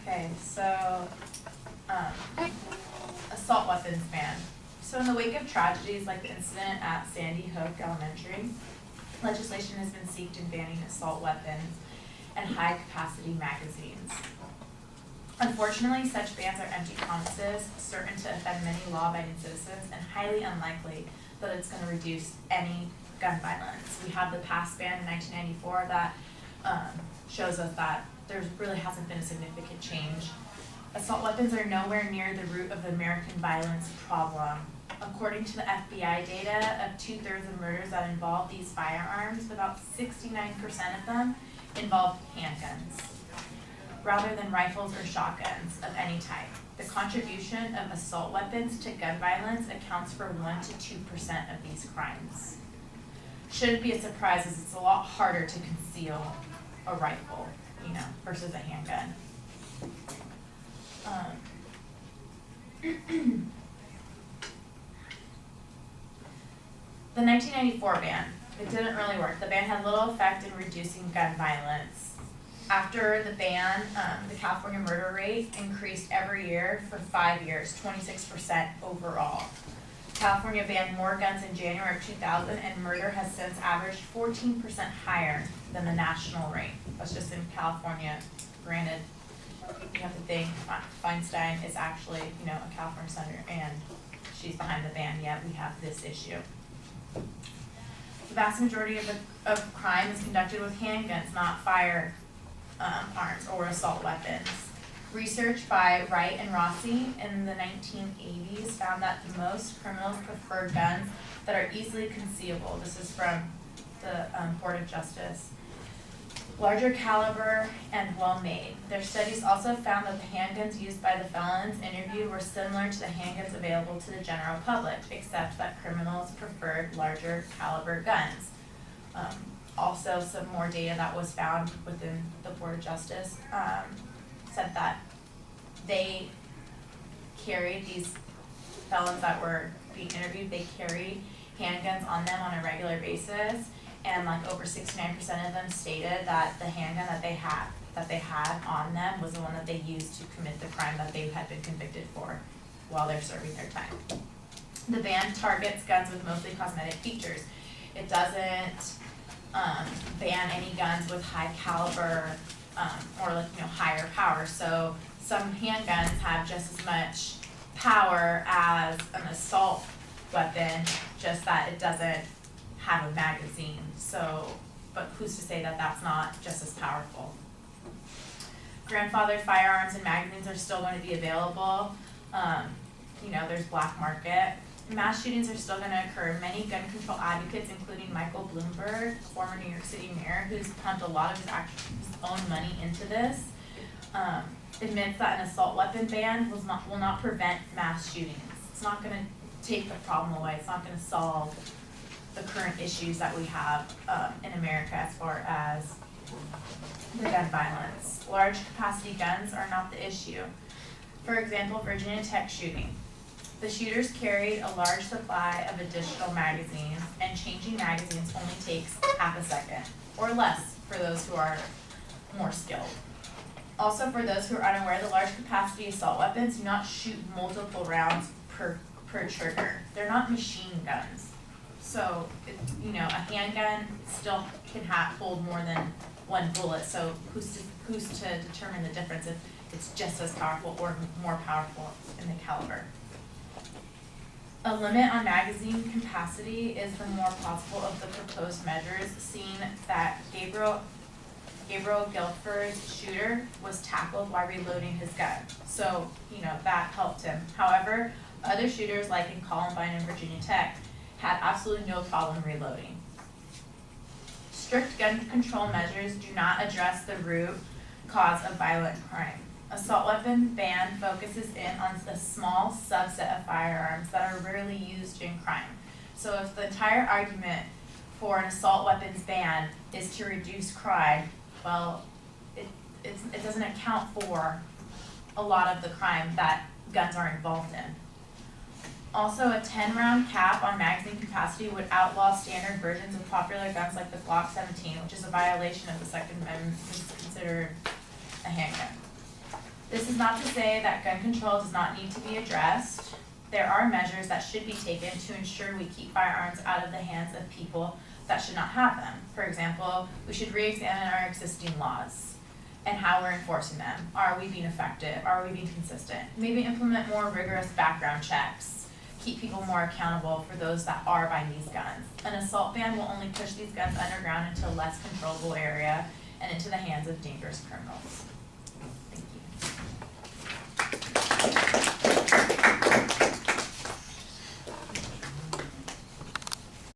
Okay, so, assault weapons ban. So in the wake of tragedies like the incident at Sandy Hook Elementary, legislation has been sought in banning assault weapons and high-capacity magazines. Unfortunately, such bans are empty promises, certain to offend many law-abiding citizens, and highly unlikely that it's going to reduce any gun violence. We have the past ban in 1994 that shows us that there really hasn't been a significant change. Assault weapons are nowhere near the root of the American violence problem. According to the FBI data, of 2/3 of murders that involve these firearms, about 69% of them involve handguns, rather than rifles or shotguns of any type. The contribution of assault weapons to gun violence accounts for 1 to 2% of these crimes. Shouldn't be a surprise, as it's a lot harder to conceal a rifle, versus a handgun. The 1994 ban, it didn't really work. The ban had little effect in reducing gun violence. After the ban, the California murder rate increased every year for 5 years, 26% overall. California banned more guns in January of 2000, and murder has since averaged 14% higher than the national rate. That's just in California. Granted, you have to think Feinstein is actually, a California senator, and she's behind the ban, yet we have this issue. The vast majority of crime is conducted with handguns, not firearms or assault weapons. Research by Wright and Rossi in the 1980s found that most criminals prefer guns that are easily concealable. This is from the Board of Justice. Larger caliber and well made. Their studies also found that the handguns used by the felons interviewed were similar to the handguns available to the general public, except that criminals preferred larger caliber guns. Also, some more data that was found within the Board of Justice said that they carried, these felons that were being interviewed, they carried handguns on them on a regular basis, and like over 69% of them stated that the handgun that they had on them was the one that they used to commit the crime that they had been convicted for while they're serving their time. The ban targets guns with mostly cosmetic features. It doesn't ban any guns with high caliber or higher power. So some handguns have just as much power as an assault weapon, just that it doesn't have a magazine. So, but who's to say that that's not just as powerful? Grandfathered firearms and magazines are still going to be available. There's black market. Mass shootings are still going to occur. Many gun control advocates, including Michael Bloomberg, former New York City mayor, who's pumped a lot of his own money into this, admits that an assault weapon ban will not prevent mass shootings. It's not going to take the problem away. It's not going to solve the current issues that we have in America as far as the gun violence. Large capacity guns are not the issue. For example, Virginia Tech shooting. The shooters carried a large supply of additional magazines, and changing magazines only takes half a second, or less for those who are more skilled. Also, for those who are unaware, the large capacity assault weapons do not shoot multiple rounds per trigger. They're not machine guns. So, a handgun still can hold more than one bullet. So who's to determine the difference if it's just as powerful or more powerful in the caliber? A limit on magazine capacity is the more plausible of the proposed measures, seeing that Gabriel Guilford's shooter was tackled while reloading his gun. So, that helped him. However, other shooters, like in Columbine and Virginia Tech, had absolutely no problem reloading. Strict gun control measures do not address the root cause of violent crime. Assault weapon ban focuses in on the small subset of firearms that are rarely used in crime. So if the entire argument for an assault weapons ban is to reduce crime, well, it doesn't account for a lot of the crime that guns are involved in. Also, a 10-round cap on magazine capacity would outlaw standard versions of popular guns like the Glock 17, which is a violation of the Second Amendment and is considered a handgun. This This is not to say that gun control does not need to be addressed. There are measures that should be taken to ensure we keep firearms out of the hands of people that should not have them. For example, we should re-examine our existing laws and how we're enforcing them. Are we being effective? Are we being consistent? Maybe implement more rigorous background checks. Keep people more accountable for those that are buying these guns. An assault ban will only push these guns underground into a less controllable area and into the hands of dangerous criminals. Thank you.